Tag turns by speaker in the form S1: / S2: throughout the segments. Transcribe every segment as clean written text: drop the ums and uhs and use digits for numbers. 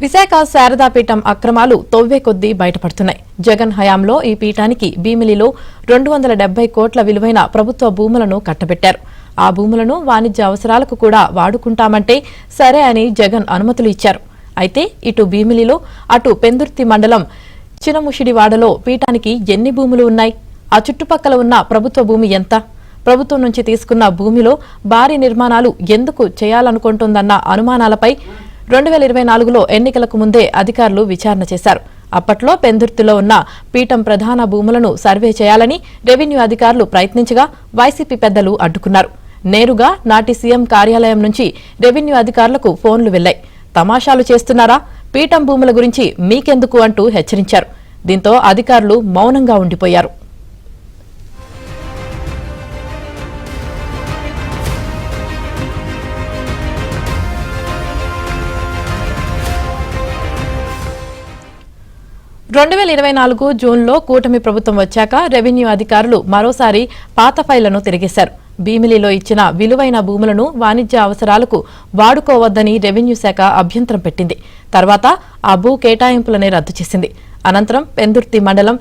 S1: విశాఖ శారదాపీఠం అక్రమాలు తొవ్వే కొద్దీ బయటపడుతున్నాయి. జగన్ హయాంలో ఈ పీఠానికి భీమిలిలో 270 కోట్ల విలువైన ప్రభుత్వ భూములను కట్టబెట్టారు. ఆ భూములను వాణిజ్య అవసరాలకు కూడా వాడుకుంటామంటే సరే అని జగన్ అనుమతులు ఇచ్చారు. అయితే ఇటు భీమిలిలో అటు పెందుర్తి మండలం చినముషిడివాడలో పీఠానికి ఎన్ని భూములు ఉన్నాయి? ఆ చుట్టుపక్కల ఉన్న ప్రభుత్వ భూమి ఎంత? ప్రభుత్వం నుంచి తీసుకున్న భూమిలో భారీ నిర్మాణాలు ఎందుకు చేయాలనుకుంటోందన్న అనుమానాలపై 2024లో ఎన్నికలకు ముందే అధికారులు విచారణ చేశారు. అప్పట్లో పెందుర్తిలో ఉన్న పీఠం ప్రధాన భూములను సర్వే చేయాలని రెవెన్యూ అధికారులు ప్రయత్నించగా వైసీపీ పెద్దలు అడ్డుకున్నారు. నేరుగా నాటి సీఎం కార్యాలయం నుంచి రెవెన్యూ అధికారులకు ఫోన్లు వెళ్లాయి. తమాషాలు చేస్తున్నారా? పీఠం భూముల గురించి మీకెందుకు అంటూ హెచ్చరించారు. దీంతో అధికారులు మౌనంగా ఉండిపోయారు. జూన్లో కూటమి ప్రభుత్వం వచ్చాక రెవెన్యూ అధికారులు మరోసారి పాత ఫైళ్లను తిరిగేశారు. భీమిలిలో ఇచ్చిన విలువైన భూములను వాణిజ్య అవసరాలకు వాడుకోవద్దని రెవెన్యూ శాఖ అభ్యంతరం పెట్టింది. తర్వాత ఆ భూ కేటాయింపులనే రద్దు చేసింది. అనంతరం పెందుర్తి మండలం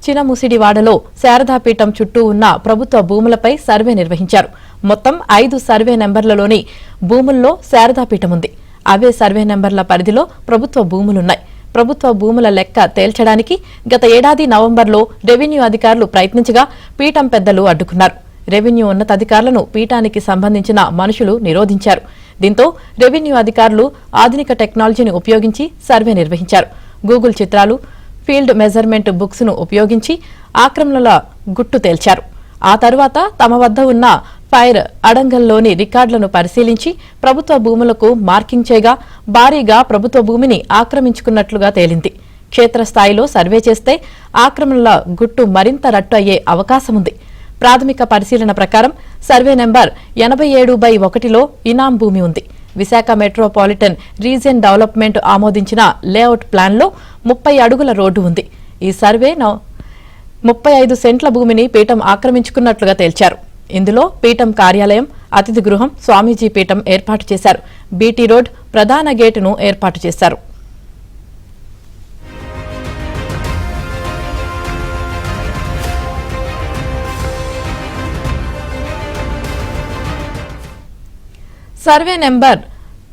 S1: చినముసిడివాడలో శారదాపీఠం చుట్టూ ఉన్న ప్రభుత్వ భూములపై సర్వే నిర్వహించారు. మొత్తం 5 సర్వే నెంబర్లలోని భూముల్లో శారదాపీఠం ఉంది. అవే సర్వే నెంబర్ల పరిధిలో ప్రభుత్వ భూములున్నాయి. ప్రభుత్వ భూముల లెక్క తేల్చడానికి గత ఏడాది నవంబర్లో రెవెన్యూ అధికారులు ప్రయత్నించగా పీఠం పెద్దలు అడ్డుకున్నారు. రెవెన్యూ ఉన్నతాధికారులను పీఠానికి సంబంధించిన మనుషులు నిరోధించారు. దీంతో రెవెన్యూ అధికారులు ఆధునిక టెక్నాలజీని ఉపయోగించి సర్వే నిర్వహించారు. గూగుల్ చిత్రాలు, ఫీల్డ్ మెజర్మెంట్ బుక్స్ ను ఉపయోగించి ఆక్రమణల గుట్టు తేల్చారు. ఆ తర్వాత తమ వద్ద ఉన్న ఫైర్ అడంగల్లోని రికార్డులను పరిశీలించి ప్రభుత్వ భూములకు మార్కింగ్ చేయగా భారీగా ప్రభుత్వ భూమిని ఆక్రమించుకున్నట్లుగా తేలింది. క్షేత్రస్థాయిలో సర్వే చేస్తే ఆక్రమణల గుట్టు మరింత రట్టు అయ్యే అవకాశముంది. ప్రాథమిక పరిశీలన ప్రకారం సర్వే నెంబర్ 87/1లో ఇనాం భూమి ఉంది. విశాఖ మెట్రోపాలిటన్ రీజియన్ డెవలప్మెంట్ ఆమోదించిన లేఅవుట్ ప్లాన్లో 30 అడుగుల రోడ్డు ఉంది. ఈ సర్వే 35 సెంట్ల భూమిని పీఠం ఆక్రమించుకున్నట్లుగా తేల్చారు. ఇందులో పీఠం కార్యాలయం, అతిథి గృహం, స్వామీజీ పీఠం ఏర్పాటు చేశారు. బీటీ రోడ్ ప్రధాన గేటును ఏర్పాటు చేశారు. సర్వే నెంబర్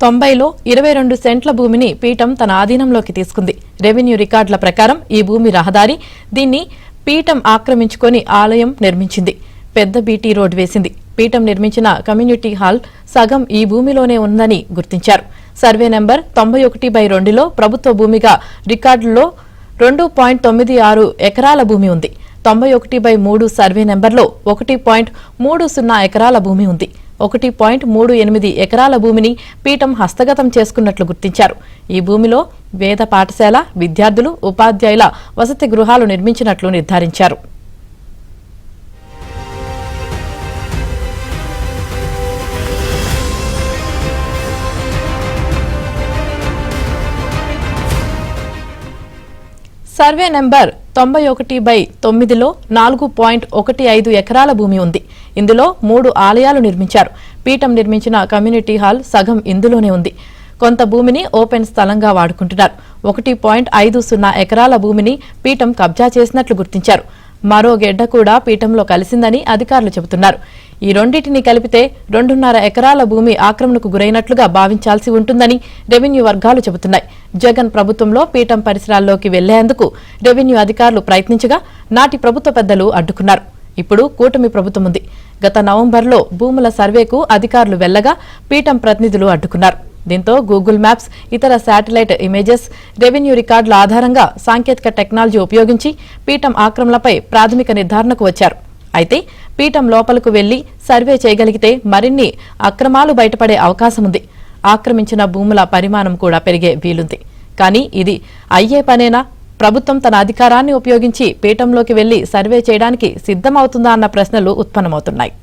S1: 90లో 22 సెంట్ల భూమిని పీఠం తన ఆధీనంలోకి తీసుకుంది. రెవెన్యూ రికార్డుల ప్రకారం ఈ భూమి రహదారి. దీన్ని పీఠం ఆక్రమించుకొని ఆలయం నిర్మించింది. పెద్ద బీటీ రోడ్ వేసింది. పీఠం నిర్మించిన కమ్యూనిటీ హాల్ సగం ఈ భూమిలోనే ఉందని గుర్తించారు. సర్వే నెంబర్ 91/2లో ప్రభుత్వ భూమిగా రికార్డుల్లో 2.96 ఎకరాల భూమి ఉంది. 91/3 సర్వే నెంబర్లో 1.30 ఎకరాల భూమి ఉంది. 1.38 ఎకరాల భూమిని పీఠం హస్తగతం చేసుకున్నట్లు గుర్తించారు. ఈ భూమిలో వేద పాఠశాల, విద్యార్థులు, ఉపాధ్యాయుల వసతి గృహాలు నిర్మించినట్లు నిర్ధారించారు. సర్వే నెంబర్ 91/9లో 4.15 ఎకరాల భూమి ఉంది. ఇందులో 3 ఆలయాలు నిర్మించారు. పీఠం నిర్మించిన కమ్యూనిటీ హాల్ సగం ఇందులోనే ఉంది. కొంత భూమిని ఓపెన్ స్థలంగా వాడుకుంటున్నారు. 1.50 ఎకరాల భూమిని పీఠం కబ్జా చేసినట్లు గుర్తించారు. మరో గెడ్డ కూడా పీఠంలో కలిసిందని అధికారులు చెబుతున్నారు. ఈ రెండింటిని కలిపితే 2.5 ఎకరాల భూమి ఆక్రమణకు గురైనట్లుగా భావించాల్సి ఉంటుందని రెవెన్యూ వర్గాలు చెబుతున్నాయి. జగన్ ప్రభుత్వంలో పీఠం పరిసరాల్లోకి వెళ్లేందుకు రెవెన్యూ అధికారులు ప్రయత్నించగా నాటి ప్రభుత్వ పెద్దలు అడ్డుకున్నారు. ఇప్పుడు కూటమి ప్రభుత్వం ఉంది. గత నవంబర్లో భూముల సర్వేకు అధికారులు వెళ్లగా పీఠం ప్రతినిధులు అడ్డుకున్నారు. దీంతో గూగుల్ మ్యాప్స్, ఇతర శాటిలైట్ ఇమేజెస్, రెవెన్యూ రికార్డుల ఆధారంగా సాంకేతిక టెక్నాలజీ ఉపయోగించి పీఠం ఆక్రమణలపై ప్రాథమిక నిర్ధారణకు వచ్చారు. అయితే పీఠం లోపలకు వెళ్లి సర్వే చేయగలిగితే మరిన్ని అక్రమాలు బయటపడే అవకాశం ఉంది. ఆక్రమించిన భూముల పరిమాణం కూడా పెరిగే వీలుంది. కానీ ఇది అయ్యే పనేనా? ప్రభుత్వం తన అధికారాన్ని ఉపయోగించి పీఠంలోకి వెళ్లి సర్వే చేయడానికి సిద్ధమవుతుందా అన్న ప్రశ్నలు ఉత్పన్నమవుతున్నాయి.